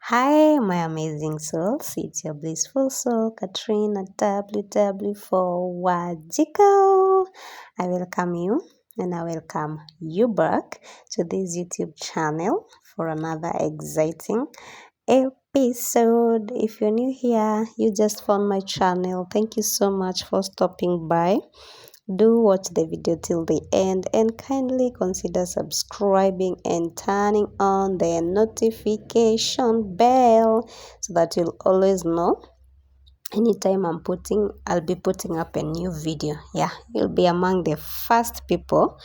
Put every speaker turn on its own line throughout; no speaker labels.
Hi, my amazing souls. It's your blissful soul, Katrina WW for Wajiko. I welcome you and I welcome you back to this YouTube channel for another exciting episode. If you're new here, you just found my channel. Thank you so much for stopping by. Do watch the video till the end and kindly consider subscribing and turning on the notification bell so that you'll always know anytime I'll be putting up a new video. Yeah, you'll be among the first people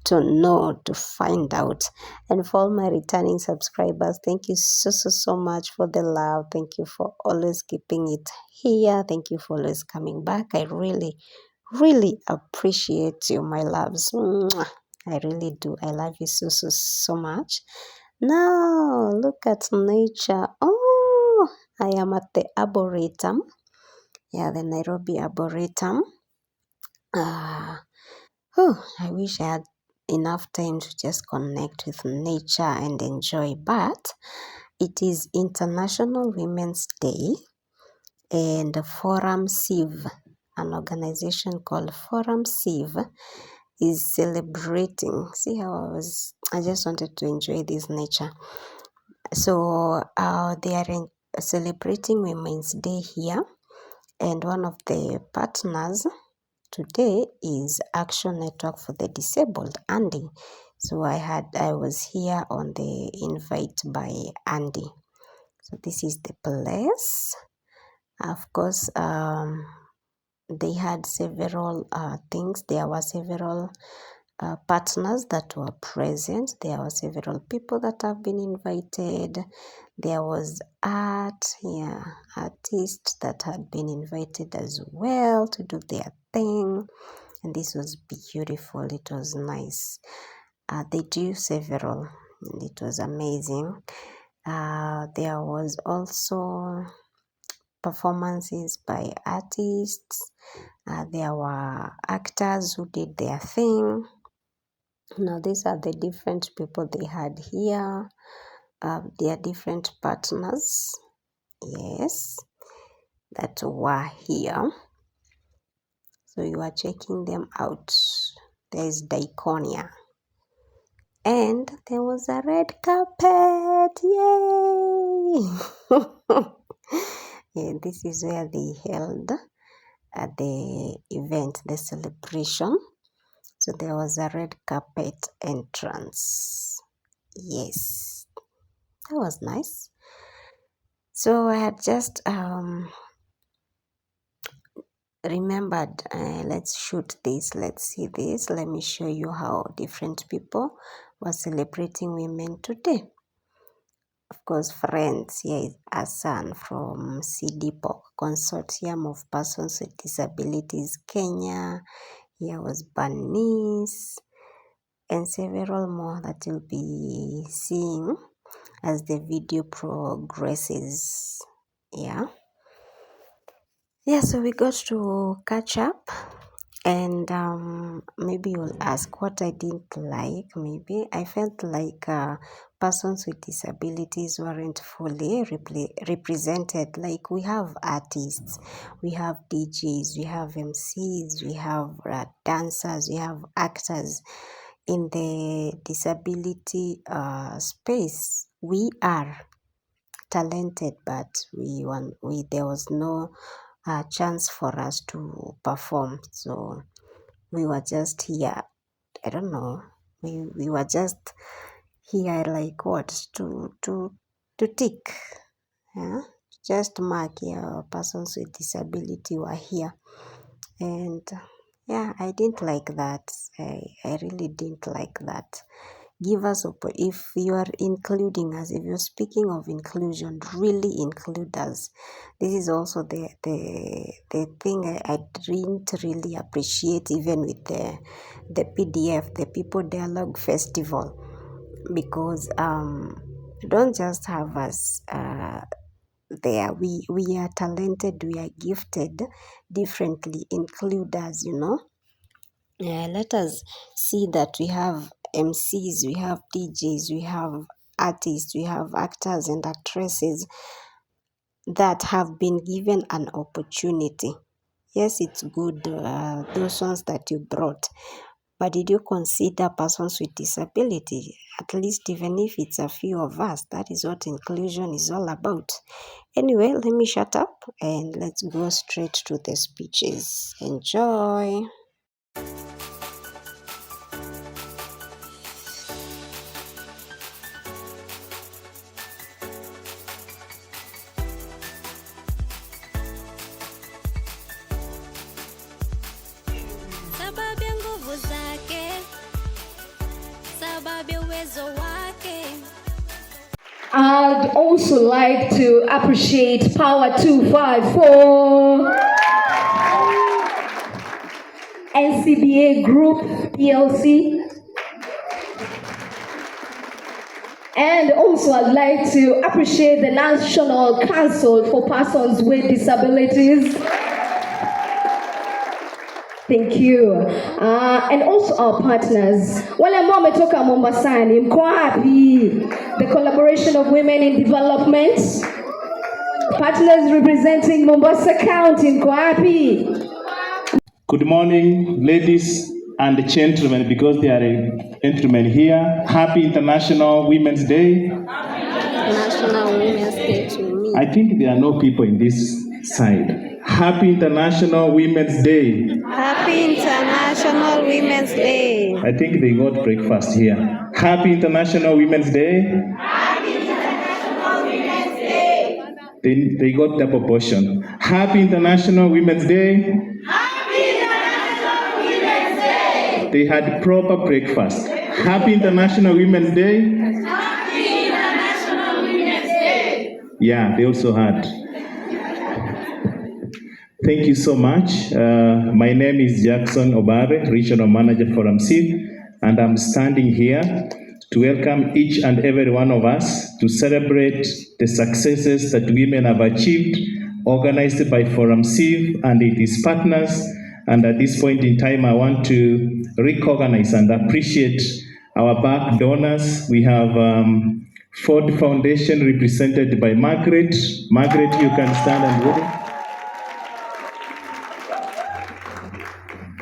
to know, to find out. And for all my returning subscribers, thank you so much for the love. Thank you for always keeping it here. Thank you for always coming back. I really appreciate you, my loves. Mwah. I really do. I love you so much. Now, look at nature. Oh, I am at the Arboretum. Yeah, the Nairobi Arboretum. I wish I had enough time to just connect with nature and enjoy, but it is International Women's Day and ForumCIV, an organization called ForumCIV, is celebrating. See how I just wanted to enjoy this nature. So they are celebrating Women's Day here, and one of the partners today is Action Network for the Disabled, Andy. So I was here on the invite by Andy. So this is the place. Of course, they had several things. There were several partners that were present. There were several people that have been invited. There was artists that had been invited as well to do their thing. And this was beautiful. It was nice. They do several, and it was amazing. There was also performances by artists. There were actors who did their thing. Now these are the different people they had here. They are different partners, yes, that were here. So you are checking them out. There's Diconia. And there was a red carpet. Yay! Yeah, this is where they held the event, the celebration. So there was a red carpet entrance. Yes, that was nice. So I had just remembered, let's shoot this, let's see this. Let me show you how different people were celebrating women today. Of course, friends, here is Asan from CDPOC, Consortium of Persons with Disabilities Kenya. Here was Bernice and several more that you'll be seeing as the video progresses. Yeah, so we got to catch up, and maybe you'll ask what I didn't like. Maybe I felt like persons with disabilities weren't fully represented. Like, we have artists, we have DJs, we have MCs, we have dancers, we have actors. In the disability space, we are talented, but there was no chance for us to perform. So we were just here. I don't know. We were just here, like, what, to tick, yeah, just mark, yeah, persons with disability were here. And yeah, I didn't like that. I really didn't like that. Give us, if you are including us, if you're speaking of inclusion, really include us. This is also the thing I didn't really appreciate, even with the PDF, the People Dialogue Festival, because don't just have us there. We are talented, we are gifted differently. Include us, let us see that we have MCs, we have DJs, we have artists, we have actors and actresses that have been given an opportunity. Yes, it's good, those ones that you brought, but did you consider persons with disability? At least even if it's a few of us, that is what inclusion is all about. Anyway, let me shut up and let's go straight to the speeches. Enjoy.
Sababu ya nguvu zake, sababu ya uwezo wake.
I'd also like to appreciate Power 254, NCBA Group PLC, and also I'd like to appreciate the National Council for Persons with Disabilities. Thank you. And also our partners. Wale ambao wametoka Mombasani, mko wapi? The collaboration of women in development. Partners representing Mombasa County, mko wapi?
Good morning, ladies and gentlemen, because there are gentlemen here. Happy International Women's Day.
National Women's Day to me.
I think there are no people in this side. Happy International Women's Day.
Happy International Women's Day.
I think they got breakfast here. Happy International Women's Day.
Happy International Women's Day.
They got double portion. Happy International Women's Day.
Happy International Women's Day.
They had proper breakfast. Happy International Women's Day.
Happy International Women's Day.
Yeah, they also had. Thank you so much. My name is Jackson Obare, Regional Manager for ForumCIV, and I'm standing here to welcome each and every one of us to celebrate the successes that women have achieved, organized by ForumCIV and its partners. And at this point in time, I want to recognize and appreciate our back donors. We have Ford Foundation represented by Margaret. Margaret, you can stand and wave.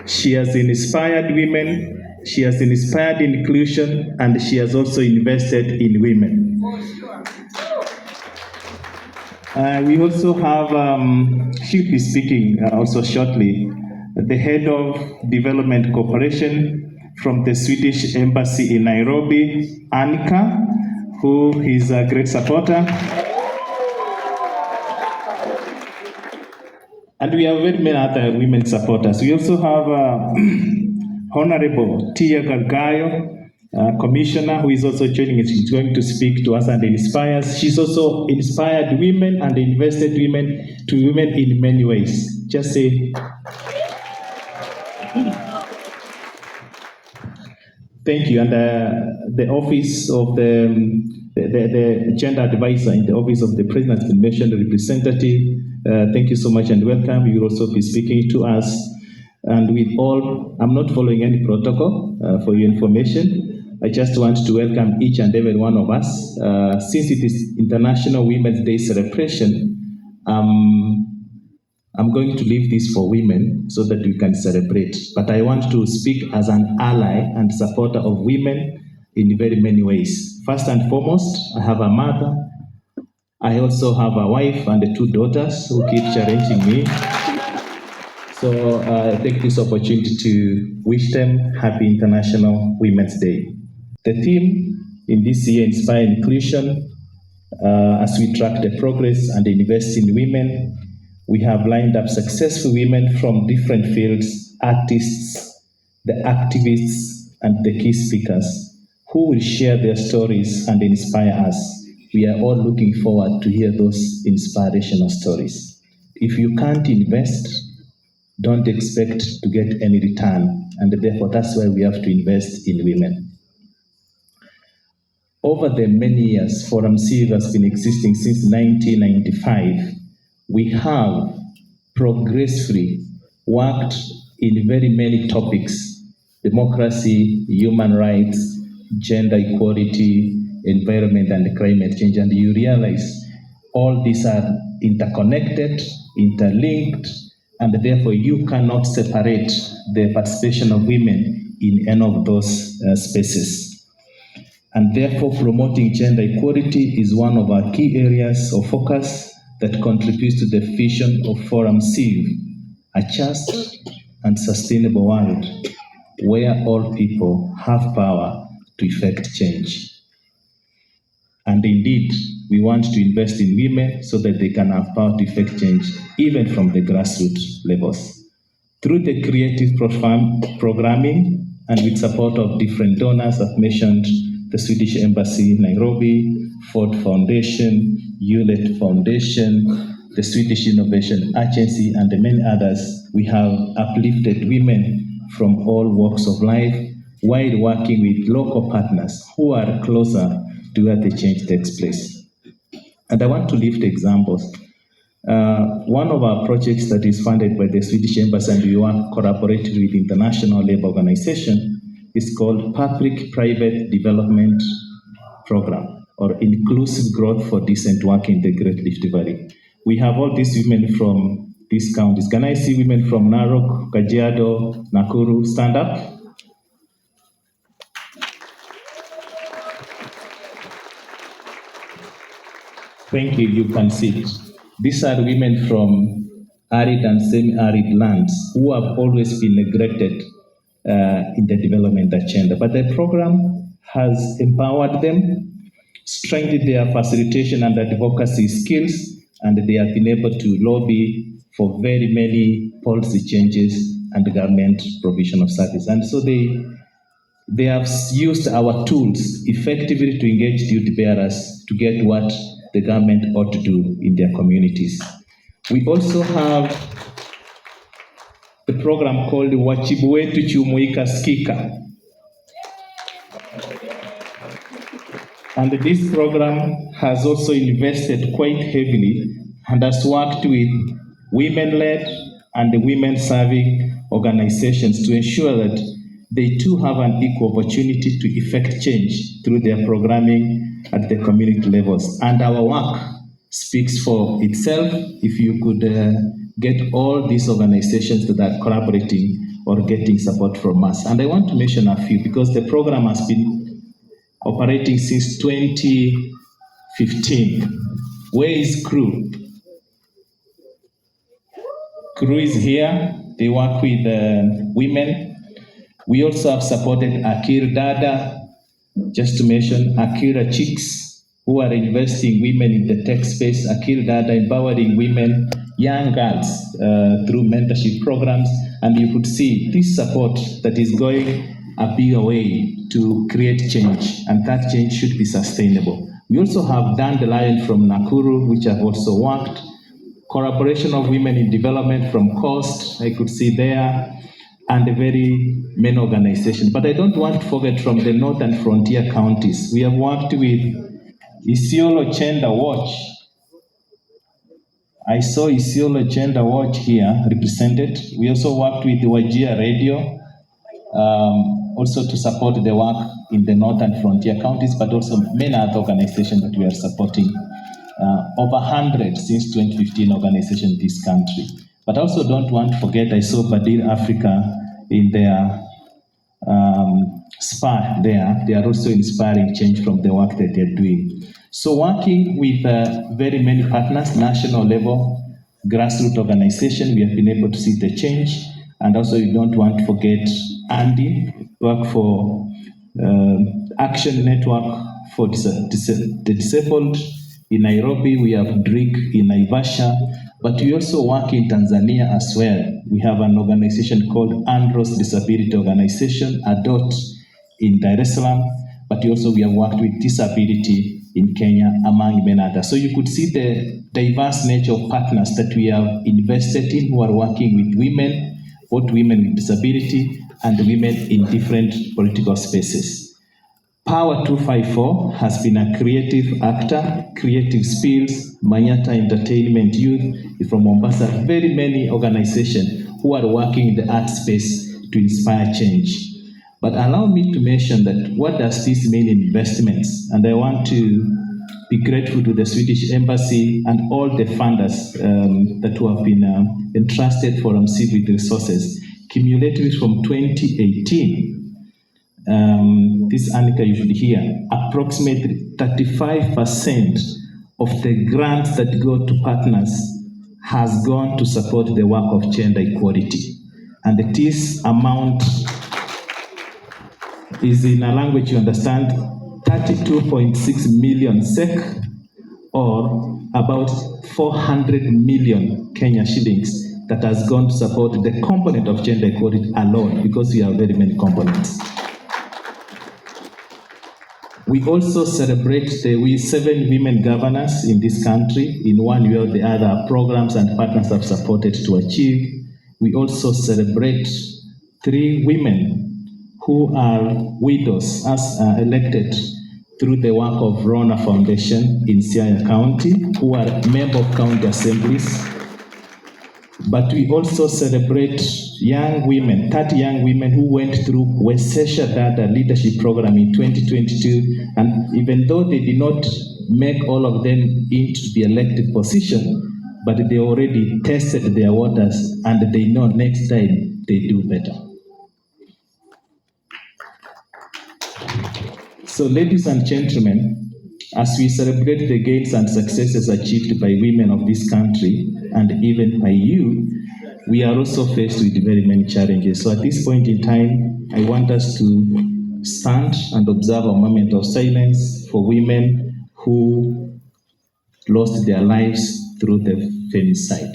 She has inspired women, she has inspired inclusion, and she has also invested in women. We also have, she'll be speaking also shortly, the head of Development Cooperation from the Swedish Embassy in Nairobi, Annika, who is a great supporter. And we have very many other women supporters. We also have Honorable Tia Gargayo, Commissioner, who is also joining us. She's going to speak to us and inspires. She's also inspired women and invested women in many ways. Just say. Thank you. And the office of the gender advisor in the office of the President has been mentioned, the representative. Thank you so much and welcome. You will also be speaking to us. And with all, I'm not following any protocol for your information. I just want to welcome each and every one of us. Since it is International Women's Day celebration, I'm going to leave this for women so that we can celebrate. But I want to speak as an ally and supporter of women in very many ways. First and foremost, I have a mother. I also have a wife and 2 daughters who keep challenging me. So I take this opportunity to wish them Happy International Women's Day. The theme in this year, Inspire Inclusion, as we track the progress and invest in women, we have lined up successful women from different fields, artists, the activists, and the key speakers who will share their stories and inspire us. We are all looking forward to hear those inspirational stories. If you can't invest, don't expect to get any return, and therefore that's why we have to invest in women. Over the many years, ForumCIV has been existing since 1995. We have progressively worked in very many topics: democracy, human rights, gender equality, environment and climate change. And you realize all these are interconnected, interlinked, and therefore you cannot separate the participation of women in any of those spaces. And therefore, promoting gender equality is one of our key areas of focus that contributes to the vision of ForumCIV, a just and sustainable world where all people have power to effect change. And indeed, we want to invest in women so that they can have power to effect change, even from the grassroots levels. Through the creative programming and with support of different donors, I've mentioned the Swedish Embassy in Nairobi, Ford Foundation, Hewlett Foundation, the Swedish Innovation Agency, and many others, we have uplifted women from all walks of life while working with local partners who are closer to where the change takes place. And I want to lift examples. One of our projects that is funded by the Swedish Embassy and we work collaboratively with the International Labour Organization is called Public-Private Development Program, or Inclusive Growth for Decent Work in the Great Rift Valley. We have all these women from these counties. Can I see women from Narok, Kajiado, Nakuru stand up? Thank you, you can see it. These are women from arid and semi-arid lands who have always been neglected in the development agenda. But the program has empowered them, strengthened their facilitation and advocacy skills, and they have been able to lobby for very many policy changes and government provision of service. And so they have used our tools effectively to engage duty bearers to get what the government ought to do in their communities. We also have the program called Wajibu Wetu Jumuika Skika. And this program has also invested quite heavily and has worked with women-led and women-serving organizations to ensure that they too have an equal opportunity to effect change through their programming at the community levels. And our work speaks for itself. If you could get all these organizations that are collaborating or getting support from us. And I want to mention a few because the program has been operating since 2015. Where is CREW? CREW is here. They work with women. We also have supported Akir Dada, just to mention Akira Chicks, who are investing women in the tech space. Akir Dada empowering women, young girls through mentorship programs. And you could see this support that is going a bigger way to create change, and that change should be sustainable. We also have Dandelion from Nakuru, which have also worked. Collaboration of women in development from Coast, I could see there, and very many organizations. But I don't want to forget from the northern frontier counties. We have worked with Isiolo Gender Watch. I saw Isiolo Gender Watch here represented. We also worked with Wajir Radio, also to support the work in the northern frontier counties, but also many other organizations that we are supporting. Over 100 since 2015 organizations in this country. But also don't want to forget, I saw Badir Africa in their SPA there. They are also inspiring change from the work that they're doing. So working with very many partners, national level, grassroots organization, we have been able to see the change. And also you don't want to forget ANDY, work for Action Network for the Disabled. In Nairobi, we have DRIC in Naivasha, but we also work in Tanzania as well. We have an organization called Andros Disability Organization, ADOT, in Dar es Salaam, but also we have worked with disability in Kenya, among many others. So you could see the diverse nature of partners that we have invested in who are working with women, both women with disability and women in different political spaces. Power 254 has been a creative actor, Creative Spills, Manyata Entertainment Youth from Mombasa, very many organizations who are working in the art space to inspire change. But allow me to mention that what does this mean in investments? And I want to be grateful to the Swedish Embassy and all the funders that who have been entrusted ForumCIV with resources. Cumulatively from 2018, this Annika you should hear, approximately 35% of the grants that go to partners has gone to support the work of gender equality. And this amount is, in a language you understand, 32.6 million SEK, or about 400 million Kenya shillings that has gone to support the component of gender equality alone, because we have very many components. We also celebrate the 7 women governors in this country in one way or the other, programs and partners have supported to achieve. We also celebrate 3 women who are widows as elected through the work of Rona Foundation in Siaya County, who are member of county assemblies. But we also celebrate young women, 30 young women who went through Wesesha Dada leadership program in 2022, and even though they did not make all of them into the elected position, but they already tested their waters and they know next time they do better. So ladies and gentlemen, as we celebrate the gains and successes achieved by women of this country, and even by you, we are also faced with very many challenges. So at this point in time, I want us to stand and observe a moment of silence for women who lost their lives through the femicide.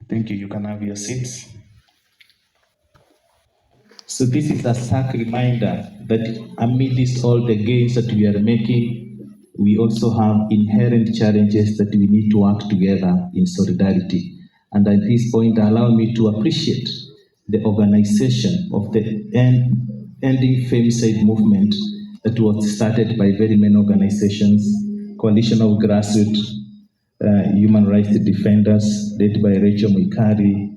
Thank you. You can have your seats. So this is a stark reminder that amidst all the gains that we are making, we also have inherent challenges that we need to work together in solidarity. And at this point, allow me to appreciate the organization of the Ending Femicide movement that was started by very many organizations, Coalition of Grassroots Human Rights Defenders, led by Rachel Mwikari,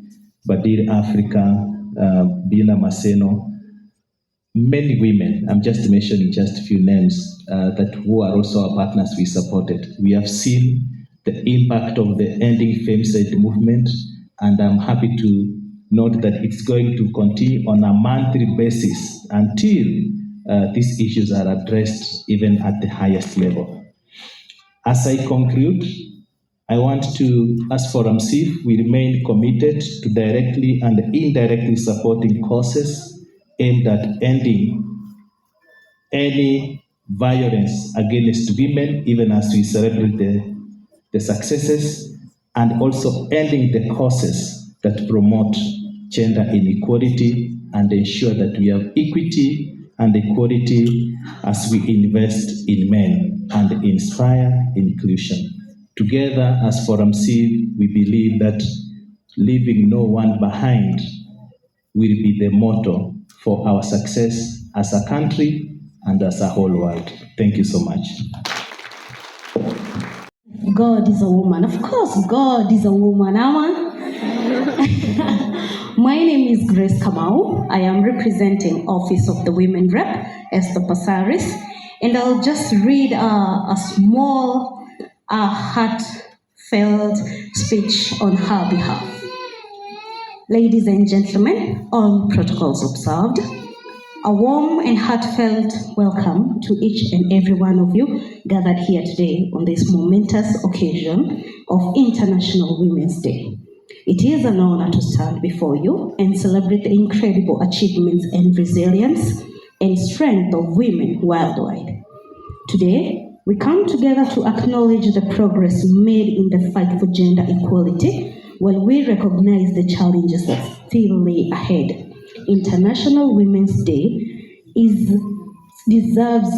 Badir Africa, Bina Maseno, many women. I'm just mentioning just a few names that who are also our partners we supported. We have seen the impact of the Ending Femicide movement, and I'm happy to note that it's going to continue on a monthly basis until these issues are addressed even at the highest level. As I conclude, I want to, as ForumCIV, we remain committed to directly and indirectly supporting causes aimed at ending any violence against women, even as we celebrate the successes, and also ending the causes that promote gender inequality and ensure that we have equity and equality as we invest in men and inspire inclusion. Together as ForumCIV, we believe that leaving no one behind will be the motto for our success as a country and as a whole world. Thank you so much.
God is a woman. Of course, God is a woman. My name is Grace Kamau. I am representing Office of the Women Rep, Esther Pasaris, and I'll just read a small heartfelt speech on her behalf. Ladies and gentlemen, all protocols observed, a warm and heartfelt welcome to each and every one of you gathered here today on this momentous occasion of International Women's Day. It is an honor to stand before you and celebrate the incredible achievements and resilience and strength of women worldwide. Today, we come together to acknowledge the progress made in the fight for gender equality, while we recognize the challenges that still lay ahead. International Women's Day deserves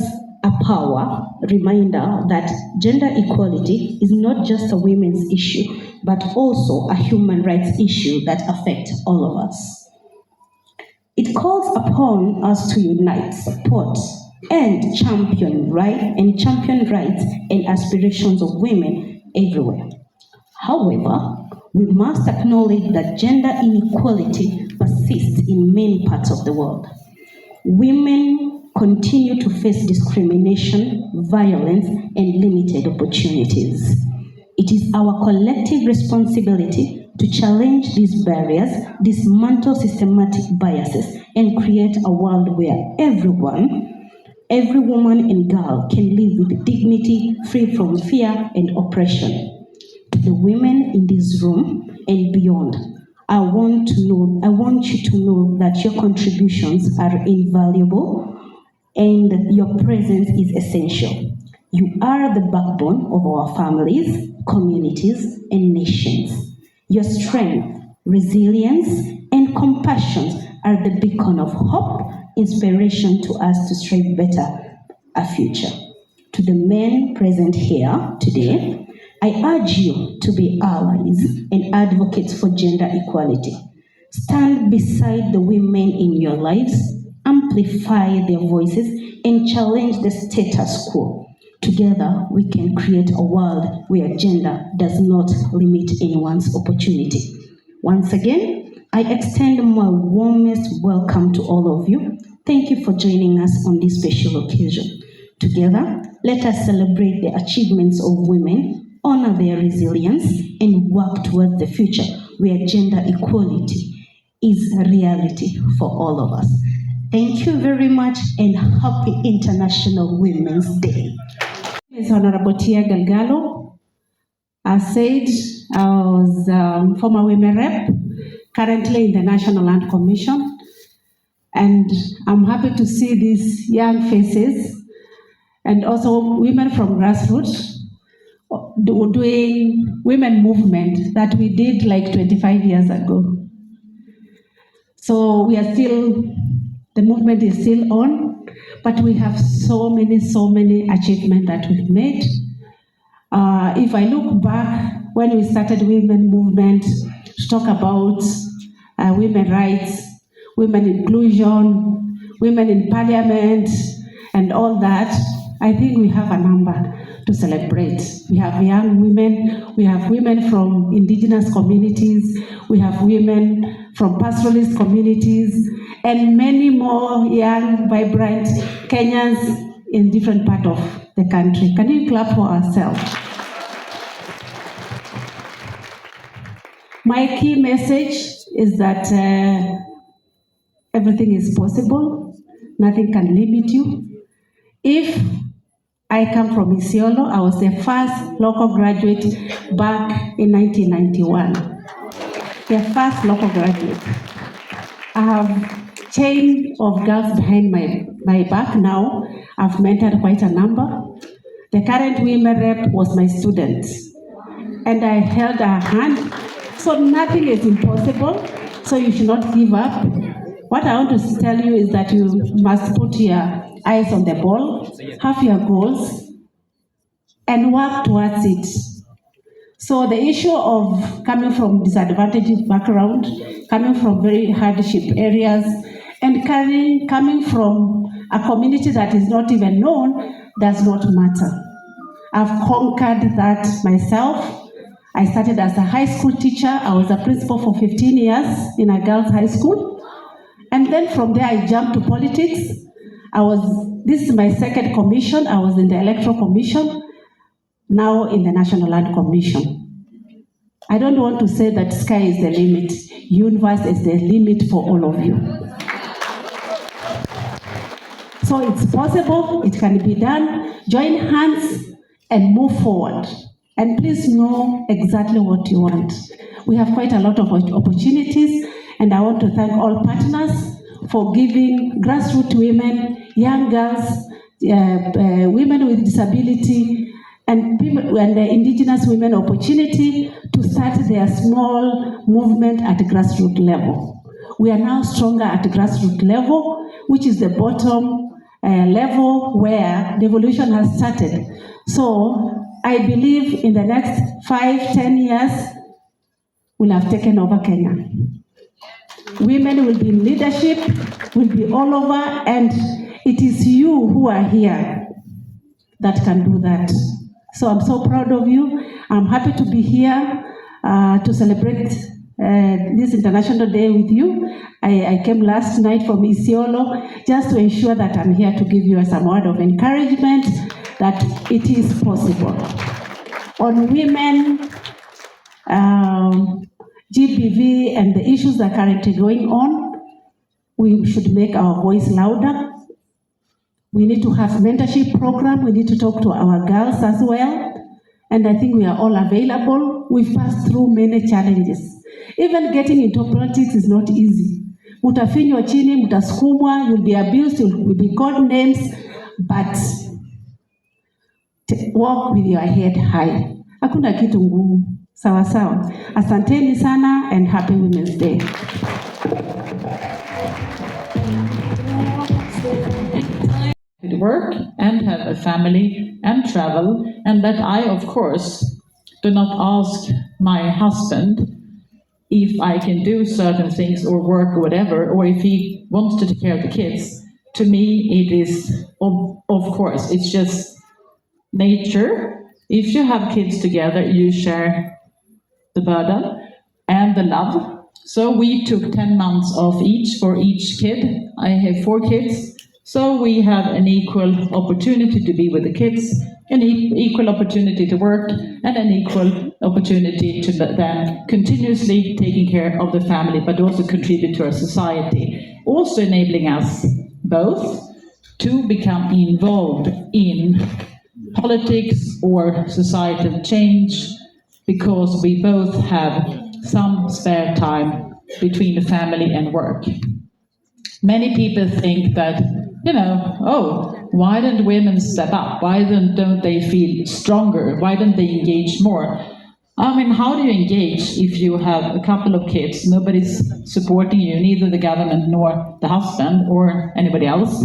a power reminder that gender equality is not just a women's issue, but also a human rights issue that affects all of us. It calls upon us to unite, support, and champion rights and aspirations of women everywhere. However, we must acknowledge that gender inequality persists in many parts of the world. Women continue to face discrimination, violence, and limited opportunities. It is our collective responsibility to challenge these barriers, dismantle systematic biases, and create a world where every woman and girl can live with dignity, free from fear and oppression. To the women in this room and beyond, I want you to know that your contributions are invaluable and your presence is essential. You are the backbone of our families, communities, and nations. Your strength, resilience, and compassion are the beacon of hope, inspiration to us to strive better a future. To the men present here today, I urge you to be allies and advocates for gender equality. Stand beside the women in your lives, amplify their voices, and challenge the status quo. Together, we can create a world where gender does not limit anyone's opportunity. Once again, I extend my warmest welcome to all of you. Thank you for joining us on this special occasion. Together, let us celebrate the achievements of women, honor their resilience, and work towards the future where gender equality is a reality for all of us. Thank you very much and happy International Women's Day. Ms. Honorable Tia Galgalo, as said, I was former women rep, currently in the National Land Commission, and I'm happy to see these young faces and also women from grassroots doing women movement that we did like 25 years ago. So we are still, the movement is still on, but we have so many achievements that we've made. If I look back when we started women movement to talk about women rights, women inclusion, women in parliament, and all that, I think we have a number to celebrate. We have young women, we have women from indigenous communities, we have women from pastoralist communities, and many more young, vibrant Kenyans in different parts of the country. Can we clap for ourselves? My key message is that everything is possible, nothing can limit you. If I come from Isiolo, I was the first local graduate back in 1991. The first local graduate. I have chain of girls behind my back now. I've mentored quite a number. The current women rep was my student, and I held her hand. So nothing is impossible, so you should not give up. What I want to tell you is that you must put your eyes on the ball, have your goals, and work towards it. So the issue of coming from disadvantaged background, coming from very hardship areas, and coming from a community that is not even known does not matter. I've conquered that myself. I started as a high school teacher. I was a principal for 15 years in a girls' high school. And then from there, I jumped to politics. This is my second commission. I was in the Electoral Commission, now in the National Land Commission. I don't want to say that sky is the limit. Universe is the limit for all of you. So it's possible, it can be done. Join hands and move forward. And please know exactly what you want. We have quite a lot of opportunities, and I want to thank all partners for giving grassroots women, young girls, women with disability, and the indigenous women opportunity to start their small movement at grassroots level. We are now stronger at grassroots level, which is the bottom
level where the evolution has started. So I believe in the next 5-10 years, we'll have taken over Kenya. Women will be in leadership, will be all over, and it is you who are here that can do that. So I'm so proud of you. I'm happy to be here to celebrate this International Day with you. I came last night from Isiolo just to ensure that I'm here to give you some word of encouragement that it is possible. On women, GBV and the issues that are currently going on, we should make our voice louder. We need to have mentorship program. We need to talk to our girls as well. And I think we are all available. We've passed through many challenges. Even getting into politics is not easy. Mutafinywa chini, mutasukumwa, you'll be abused, you'll be called names, but walk with your head high. Hakuna kitu ngumu. Sawa sawa. Asanteni sana and happy Women's Day.
Work and have a family and travel, and that I, of course, do not ask my husband if I can do certain things or work or whatever, or if he wants to take care of the kids. To me, it is, of course, it's just nature. If you have kids together, you share the burden and the love. So we took 10 months off each for each kid. I have 4 kids. So we have an equal opportunity to be with the kids, an equal opportunity to work, and an equal opportunity to then continuously taking care of the family, but also contribute to our society. Also enabling us both to become involved in politics or societal change, because we both have some spare time between the family and work. Many people think that, why don't women step up? Why don't they feel stronger? Why don't they engage more? I mean, how do you engage if you have a couple of kids, nobody's supporting you, neither the government nor the husband or anybody else?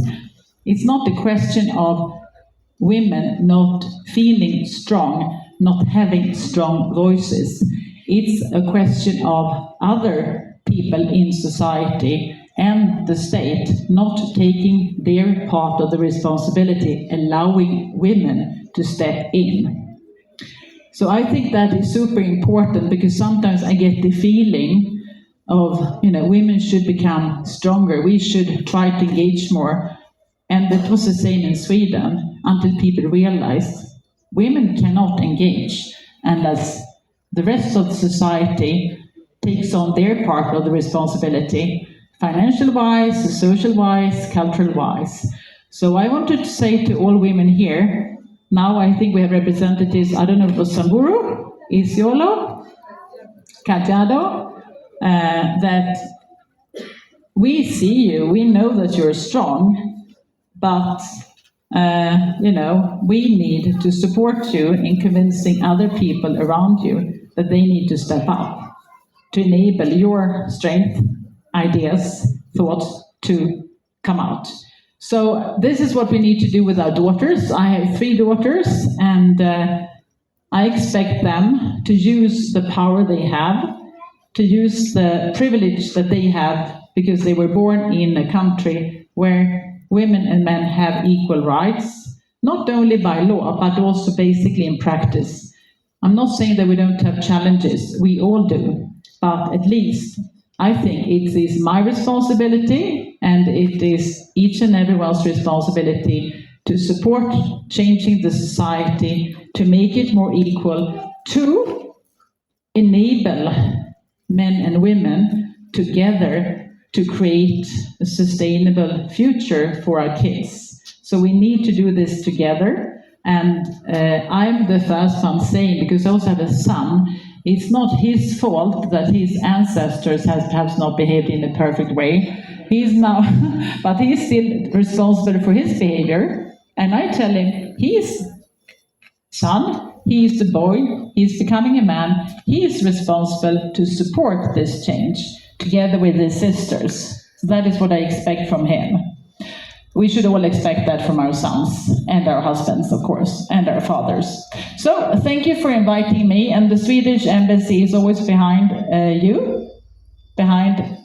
It's not a question of women not feeling strong, not having strong voices. It's a question of other people in society and the state not taking their part of the responsibility, allowing women to step in. So I think that is super important, because sometimes I get the feeling of, women should become stronger, we should try to engage more. And that was the same in Sweden, until people realized women cannot engage unless the rest of society takes on their part of the responsibility, financial-wise, social-wise, cultural-wise. So I wanted to say to all women here, now I think we have representatives, I don't know if it was Samburu, Isiolo, Kajiado, that we see you, we know that you're strong, but we need to support you in convincing other people around you that they need to step up to enable your strength, ideas, thoughts to come out. So this is what we need to do with our daughters. I have 3 daughters, and I expect them to use the power they have, to use the privilege that they have, because they were born in a country where women and men have equal rights, not only by law, but also basically in practice. I'm not saying that we don't have challenges, we all do, but at least I think it is my responsibility, and it is each and everyone's responsibility to support changing the society, to make it more equal, to enable men and women together to create a sustainable future for our kids. So we need to do this together. And I'm the first one saying, because I also have a son, it's not his fault that his ancestors has perhaps not behaved in a perfect way. He's now, but he's still responsible for his behavior. And I tell him, he's son, he is the boy, he's becoming a man, he is responsible to support this change together with his sisters. So that is what I expect from him. we should all expect that from our sons and our husbands, of course, and our fathers. So thank you for inviting me, and the Swedish embassy is always behind you, behind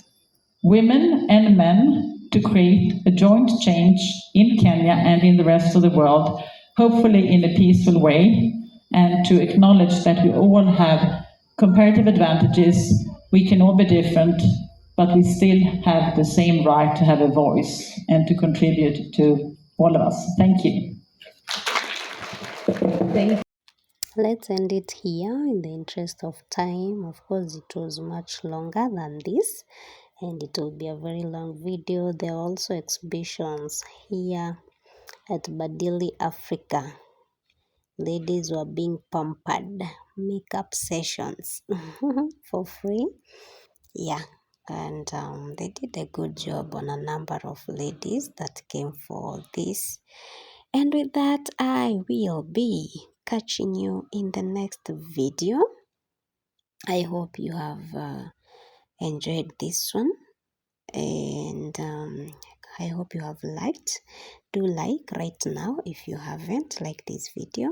women and men to create a joint change in Kenya and in the rest of the world, hopefully in a peaceful way, and to acknowledge that we all have comparative advantages, we can all be different, but we still have the same right to have a voice and to contribute to all of us. Thank you.
Let's end it here in the interest of time. Of course, it was much longer than this, and it will be a very long video. There are also exhibitions here at Badili, Africa. Ladies were being pampered, makeup sessions for free. Yeah, and they did a good job on a number of ladies that came for this. And with that, I will be catching you in the next video. I hope you have enjoyed this one, and I hope you have liked. Do like right now if you haven't liked this video,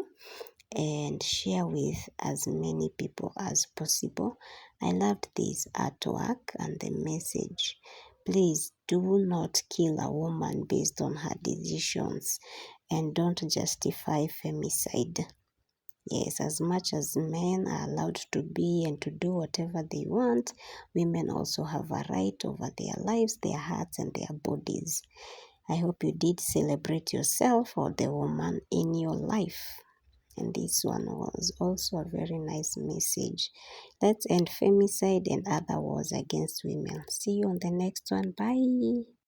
and share with as many people as possible. I loved this artwork and the message. Please do not kill a woman based on her decisions, and don't justify femicide. Yes, as much as men are allowed to be and to do whatever they want, women also have a right over their lives, their hearts, and their bodies. I hope you did celebrate yourself or the woman in your life. And this one was also a very nice message. Let's end femicide and other wars against women. See you on the next one. Bye.